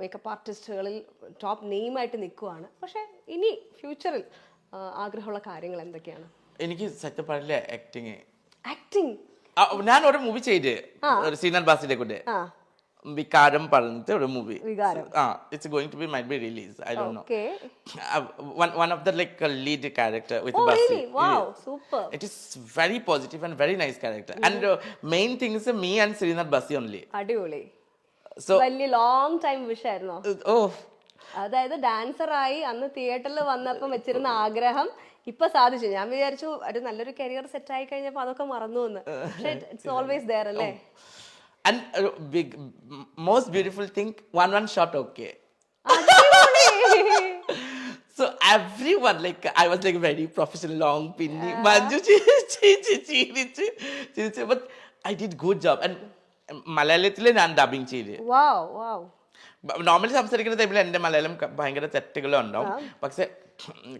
Makeup ആർട്ടിസ്റ്റുകളിൽ top നെയിമായിട്ട് നിൽക്കുവാണ്. പക്ഷെ ഇനി ഫ്യൂച്ചറിൽ ആഗ്രഹമുള്ള കാര്യങ്ങൾ എന്തൊക്കെയാണ്? എനിക്ക് സത്യം പറഞ്ഞില്ല ആക്ടിങ്. ഞാൻ ഒരു മൂവി ചെയ്ത് സീനൽ ബാസിനെ കൊണ്ട് വികാരം പറഞ്ഞിട്ട് ഒരു movie. It's going to be might be released. I don't know. One of the like lead character with Basi. Really? Wow, super. It is very positive and very nice character. And main thing is me and Srinath Basi only. അടിപൊളി. So വലിയ long time wish ആയിരുന്നോ? Oh. അതായത് ഡാൻസറായി അന്ന് തിയേറ്ററിൽ വന്നപ്പം വെച്ചിരുന്ന ആഗ്രഹം ഇപ്പൊ സാധിച്ചു. ഞാൻ വിചാരിച്ചു ഒരു നല്ലൊരു കരിയർ സെറ്റ് ആയി കഴിഞ്ഞപ്പോ അതൊക്കെ മറന്നു എന്ന്. പക്ഷെ ഇറ്റ്സ് ഓൾവേസ് ദേർ അല്ലേ? And most beautiful thing, one shot okay. So everyone like I was like very professional, long pinny manju but I did good job and മലയാളത്തിൽ ഞാൻ ഡബിങ് ചെയ്ത്. നോർമലി സംസാരിക്കുന്ന ടൈമിൽ എൻ്റെ മലയാളം ഭയങ്കര തെറ്റുകളുണ്ടാവും. പക്ഷെ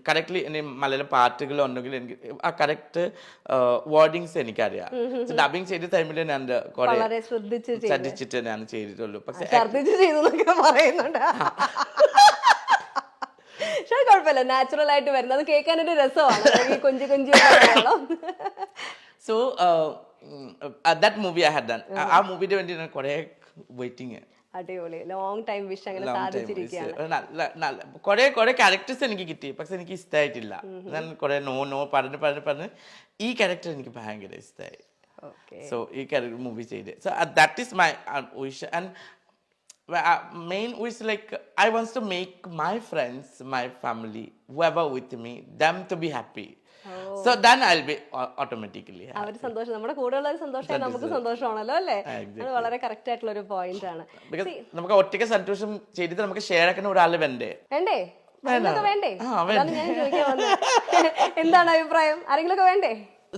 കറക്റ്റ്ലി മലയാളം പാട്ടുകളുണ്ടെങ്കിൽ എനിക്ക് ആ കറക്റ്റ് വേർഡിങ്സ് എനിക്കറിയാം. ഡബിങ് ചെയ്ത ടൈമിൽ ഞാൻ കുറെ ശ്രദ്ധിച്ചിട്ട് ഞാൻ ചെയ്തിട്ടുള്ളൂ. പക്ഷെ കുഴപ്പമില്ല, നാച്ചുറൽ ആയിട്ട് വരുന്നത് കേൾക്കാനൊരു രസമാണ്. കൊഞ്ചി കൊഞ്ചി so that movie I had done. ആ മൂവിയുടെ വേണ്ടി ഞാൻ കുറെ വെയിറ്റിംഗ്. അടിപൊളി, ലോങ് ടൈം വിഷ് അങ്ങനെ സാധിച്ചിരിക്കുകയാണ്. കുറെ ക്യാരക്ടേഴ്സ് എനിക്ക് കിട്ടി, പക്ഷെ എനിക്ക് ഇഷ്ടമായിട്ടില്ല. ഞാൻ കുറെ നോ പറഞ്ഞ് ഈ ക്യാരക്ടർ എനിക്ക് ഭയങ്കര ഇഷ്ടമായി. സോ ഈ ക്യാരക്ടർ മൂവി ചെയ്ത്. So that is my wish. And main wish like I want to make my friends, my family, whoever with me, them to be happy. So then I'll be automatically happy. അവര് സന്തോഷം, നമ്മുടെ കൂടെ ഉള്ള സന്തോഷമായി നമുക്ക് സന്തോഷമാണല്ലോ അല്ലേ? അത് വളരെ കറക്റ്റ് ആയിട്ടുള്ള ഒരു പോയിന്റ് ആണ്. നമുക്ക് ഒറ്റയ്ക്ക് സന്തോഷം ചെയ്തിട്ട് നമുക്ക് ഷെയർ ആക്കുന്ന ഒരാള് വേണ്ടേ? വേണ്ടേ? ഞാൻ ചോദിക്കാൻ വന്നത് എന്താണ് അഭിപ്രായം? ആരെങ്കിലും വേണ്ടേ?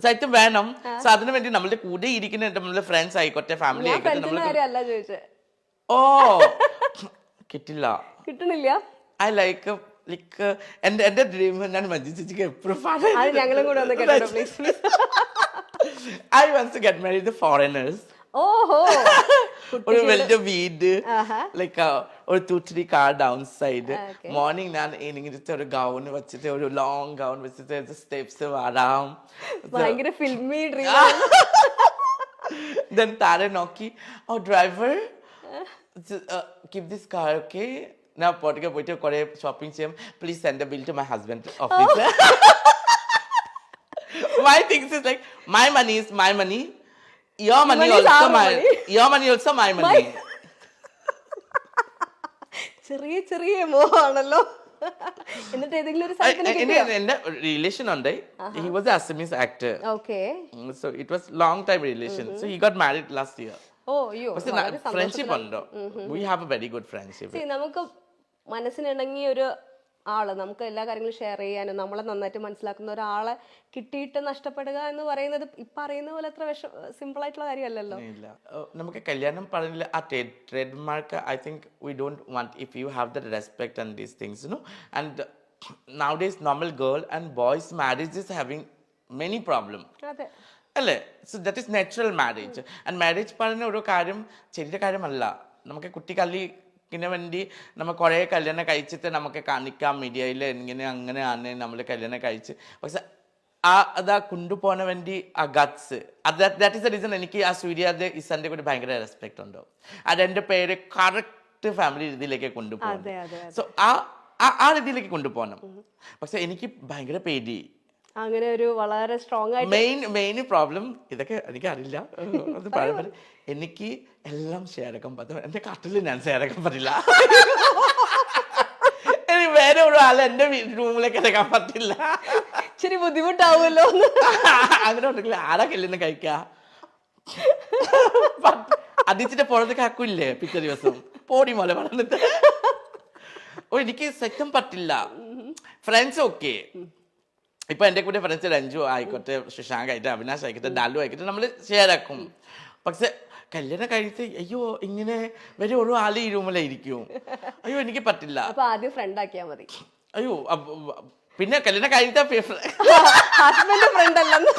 സത്യം വേണം. സോ അതിനു വേണ്ടി നമ്മളുടെ കൂടെ ഇരിക്കുന്ന നമ്മുടെ ഫ്രണ്ട്സ് ആയിക്കോട്ടെ, ഫാമിലി ആയിക്കോട്ടെ. അല്ല ചോദിച്ചത്. ഓ കിട്ടില്ല, കിട്ടണില്ല. ഐ ലൈക്ക് എന്റെ ഡ്രീം ഞാൻ മഞ്ജു ചേച്ചിക്ക് എപ്പോഴും ഞങ്ങളും കൂടെ ഒന്ന് കേട്ടോ please. I want to get married foreigners. ഓഹോ, ഒരു വലിയ വീട്, ലൈക്ക് ഒരു 2-3 കാർ ഡൗൺ സൈഡ്. മോർണിംഗ് ഞാൻ ഇങ്ങനെ ഒരു ഗൗൺ വെച്ചിട്ട്, ഒരു ലോങ് ഗൗൺ വെച്ചിട്ട് സ്റ്റെപ്സ് വരാം. ഭയങ്കര ഫിൽമി ഡ്രീം. Then താരെ നോക്കി, ഓ driver keep this car, okay? Now പോയിട്ട് പോയിട്ട് കുറെ ഷോപ്പിംഗ് ചെയ്യും. Please send the bill to my husband office. My things is like my money is my money. Your money also my money. ചെറിയ മോഹാണല്ലോ. എന്നിട്ട് ഏതെങ്കിലും ഒരു എന്റെ റിലേഷൻ ഉണ്ട്. He was an Assamese actor. Okay. So it was long time relation. So he got married last year. Friendship ഉണ്ടോ? We have a very good friendship. നമുക്ക് മനസ്സിനിണങ്ങിയ ഒരു ആള്, നമുക്ക് എല്ലാ കാര്യങ്ങളും ഷെയർ ചെയ്യാനും നമ്മളെ നന്നായിട്ട് മനസ്സിലാക്കുന്ന ഒരാളെ കിട്ടിയിട്ട് നഷ്ടപ്പെടുക എന്ന് പറയുന്നത് ഇപ്പൊ അറിയുന്ന പോലെ അത്ര സിമ്പിൾ ആയിട്ടുള്ള കാര്യമല്ലല്ലോ. നമുക്ക് കല്യാണം പറഞ്ഞില്ല ആ trademark. I think we don't want if you have the respect and these things, you know. And nowadays normal girl and boys marriage is having many problem അല്ലേ? So that is natural marriage. And marriage പറഞ്ഞ ഒരു കാര്യം ചെറിയ കാര്യമല്ല. നമുക്ക് കുട്ടിക്കല്ലിന് വേണ്ടി നമ്മൾ കുറേ കല്യാണം കഴിച്ചിട്ട് നമുക്ക് കാണിക്കാം മീഡിയയിൽ ഇങ്ങനെ അങ്ങനെയാണ് നമ്മൾ കല്യാണം കഴിച്ച്. പക്ഷെ അതാ കൊണ്ടുപോകാൻ വേണ്ടി ആ guts, that is the reason എനിക്ക് ആ സൂര്യാദ് ഇസന്റെ കൂടി ഭയങ്കര റെസ്പെക്ട് ഉണ്ടോ. അതെൻ്റെ പേര് കറക്റ്റ് ഫാമിലി രീതിയിലേക്ക് കൊണ്ടുപോകണം. സോ ആ രീതിയിലേക്ക് കൊണ്ടുപോകണം. പക്ഷെ എനിക്ക് ഭയങ്കര പേടി. അങ്ങനെ ഒരു വളരെ സ്ട്രോങ് ആയിട്ട് മെയിൻ പ്രോബ്ലം ഇതൊക്കെ എനിക്ക് അറിയില്ല. അത് പറയാൻ എനിക്ക് എല്ലാം ഷെയർ ആക്കാൻ പറ്റും. എന്റെ കട്ടില് ഞാൻ ഷെയർ ആക്കാൻ പറ്റില്ല. എനിക്ക് വേറെ ഒരു ആൾ എന്റെ റൂമിലേക്ക് എടുക്കാൻ പറ്റില്ല. ശരി, ബുദ്ധിമുട്ടാവുമല്ലോ. അങ്ങനെ ഉണ്ടെങ്കിൽ ആരാ കല്യാണം കഴിക്ക? അതിച്ചിട്ട് പുറത്തേക്ക് ആക്കൂല്ലേ പിറ്റേ ദിവസം പോടി മോലെ പറഞ്ഞിട്ട്. ഓ എനിക്ക് സത്യം പറ്റില്ല. ഫ്രണ്ട്സ് ഓക്കെ, ഇപ്പൊ എന്റെ കൂടെ ഫ്രണ്ട്സ് രഞ്ജു ആയിക്കോട്ടെ, ശശാങ്ക് ആയിട്ട്, അവിനാശ് ആയിക്കോട്ടെ, ഡാലു ആയിക്കോട്ടെ, നമ്മൾ ഷെയർ ആക്കും. പക്ഷെ കല്യാണം കഴിച്ച് അയ്യോ ഇങ്ങനെ വരെ ഒരു ആള് ഈ റൂമിലായിരിക്കും. അയ്യോ എനിക്ക് പറ്റില്ല. ആദ്യം ഫ്രണ്ട് ആക്കിയാ മതി. അയ്യോ പിന്നെ കല്യാണം കഴിച്ച ഹസ്ബൻഡ് ഫ്രണ്ട് അല്ലെന്ന്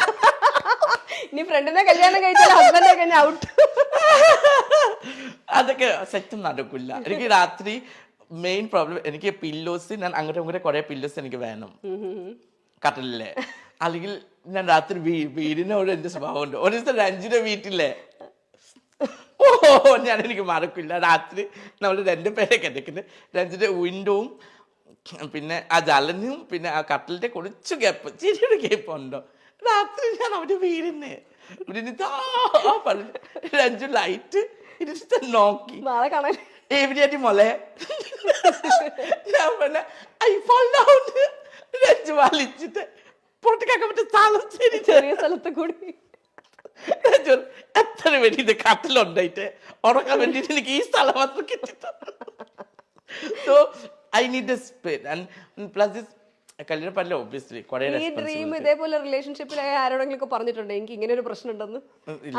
ഇനി ഫ്രണ്ടിനെ കല്യാണം കഴിച്ചാൽ ഹസ്ബൻഡ് കഴിഞ്ഞ ഔട്ട്. അതൊക്കെ സെറ്റും നടക്കില്ല. എനിക്ക് രാത്രി മെയിൻ പ്രോബ്ലം, എനിക്ക് പില്ലോസ്, ഞാൻ അങ്ങോട്ടും ഇങ്ങോട്ടും കുറെ പില്ലോസ് എനിക്ക് വേണം കട്ടിലില്ലേ. അല്ലെങ്കിൽ ഞാൻ രാത്രി വീടിനോട് എന്റെ സ്വഭാവമുണ്ട്. ഒരു ദിവസം രഞ്ജിന്റെ വീട്ടിലെ ഞാൻ എനിക്ക് മറക്കില്ല, രാത്രി നമ്മൾ രണ്ടുപേരെ കിടക്കുന്നത്, രഞ്ജിന്റെ വിൻഡോവും പിന്നെ ആ ജലനും പിന്നെ ആ കട്ടിലിന്റെ കുറച്ച് ഗ്യാപ്പ്, ചെറിയൊരു ഗ്യാപ്പ് ഉണ്ടോ. രാത്രി ഞാൻ അവന്റെ വീടിന് രഞ്ജു ലൈറ്റ് ഇരുട്ട് നോക്കി നാളെ കാണാൻ എവിടെയായിട്ട് മോളെ ഞാൻ പറഞ്ഞ ഐ ഫോൾ ഡൗൺ. രഞ്ജു വലിച്ചിട്ട് പുറത്തേക്കാക്കാൻ പറ്റും സ്ഥലം ശരി ചെറിയ സ്ഥലത്ത് കൂടി എത്ര വേണ്ടി ഇത് കട്ടിലുണ്ടായിട്ട് ഉറക്കാൻ വേണ്ടിട്ട് എനിക്ക് ഈ സ്ഥലം മാത്രം കിട്ടിയിട്ടുണ്ട്. So I need A space and plus this കല്യാണം പറഞ്ഞില്ല ഒബ്വിയസ്ലി കുറെ ഈ ഡ്രീം ഇതേപോലെ റിലേഷൻഷിപ്പിലായ ആരോടെങ്കിലും ഒക്കെ പറഞ്ഞിട്ടുണ്ട് എനിക്ക് ഇങ്ങനെ ഒരു പ്രശ്നം ഉണ്ടെന്ന്?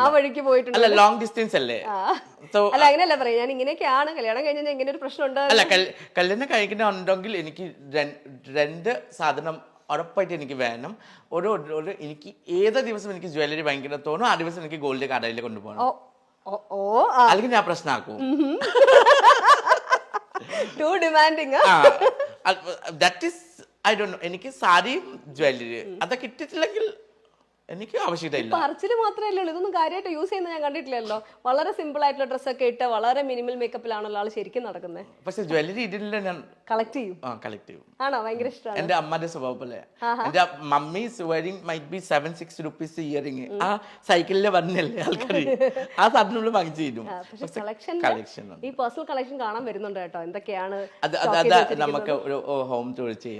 ആ വഴിക്ക് പോയിട്ടുണ്ട്? അല്ല ലോങ് ഡിസ്റ്റൻസ് അല്ലേ. അല്ല അങ്ങനെയല്ല പറയാ, ഞാൻ ഇങ്ങനെയൊക്കെയാണ് കല്യാണം കഴിഞ്ഞാൽ ഇങ്ങനെ ഒരു പ്രശ്നം ഉണ്ട്. അല്ല കല്യാണം കഴിക്കുന്നുണ്ടെങ്കിൽ എനിക്ക് രണ്ട് സാധനം ഉറപ്പായിട്ട് എനിക്ക് വേണം. ഒരു എനിക്ക് ഏത് ദിവസം എനിക്ക് ജ്വല്ലറി ഭയങ്കര തോന്നും ആ ദിവസം എനിക്ക് ഗോൾഡ് കടയിൽ കൊണ്ടുപോകണം. അല്ലെങ്കിൽ ഞാൻ പ്രശ്നമാക്കും. Too demanding. That is I don't know. എനിക്ക് സാരിയും ജ്വല്ലറി അതൊക്കെ ഇട്ടിട്ടില്ലെങ്കിൽ എനിക്ക് ആവശ്യമില്ല. പറച്ചില് മാത്രമല്ലേ ഉള്ളൂ, ഇതൊന്നും കാര്യമായിട്ട് യൂസ് ചെയ്യുന്നത് ഞാൻ കണ്ടിട്ടില്ലല്ലോ. വളരെ സിമ്പിൾ ആയിട്ടുള്ള ഡ്രസ്സൊക്കെ ഇട്ട് വളരെ മിനിമൽ മേക്കപ്പിലാണല്ലോ ആൾ ശരിക്കും നടക്കുന്നത്. പക്ഷെ ജ്വല്ലറി ഇടില്ല, ഞാൻ കളക്ട് ചെയ്യും. കളക്ട് ചെയ്യും. ആണോ? ഭയങ്കര ഇഷ്ടമാണ്. എന്റെ അമ്മയുടെ സ്വഭാവം പോലെ. എന്റെ mummy wearing might be 7-6 rupees earring. ആ സൈക്കിളില് വന്നല്ലേ ആൾക്കാർ, ആ സാധനം വാങ്ങിച്ചു തരും. കളക്ഷൻ ഈ പേഴ്സണൽ കളക്ഷൻ കാണാൻ വരുന്നുണ്ട് കേട്ടോ. എന്തൊക്കെയാണ് അത് നമുക്ക് ഒരു ഹോം ടൂർ ചെയ്യാം.